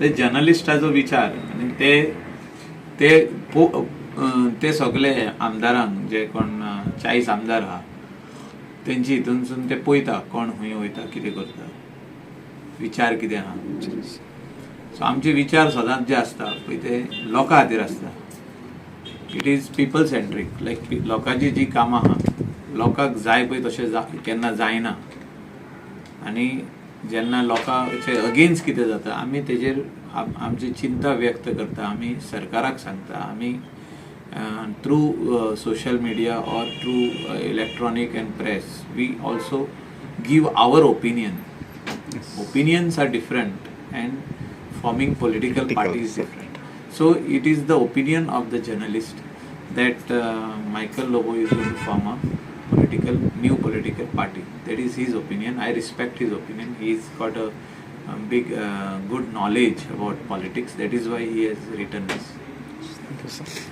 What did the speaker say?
ते जर्नलिस्टाचो विचार आनी ते सगळे आमदारांक जे कोण 40 आमदार आहा तेंची हितूनसून ते पळयता कोण खंय वयता कितें करता विचार कितें आहा. सो आमचे विचार सदांच जे आसता पळय ते लोकां खातीर आसता. It is people centric. लायक लोकांची जी कामां आहा लोकांक जाय पळय तशें केन्ना जायना आनी जेन्ना लोकांचे अगेन्स्ट कितें जाता आमी तेजेर आमची चिंता व्यक्त करता. आमी सरकाराक सांगता. आमी through social media or through electronic and press we also give our opinion. Opinions are different and forming political parties is different. So it is the opinion of the journalist that Michael Lobo is going to form a new political party. That is his opinion. I respect his opinion. He's got a big good knowledge about politics. That is why he has written this. Thank you, sir.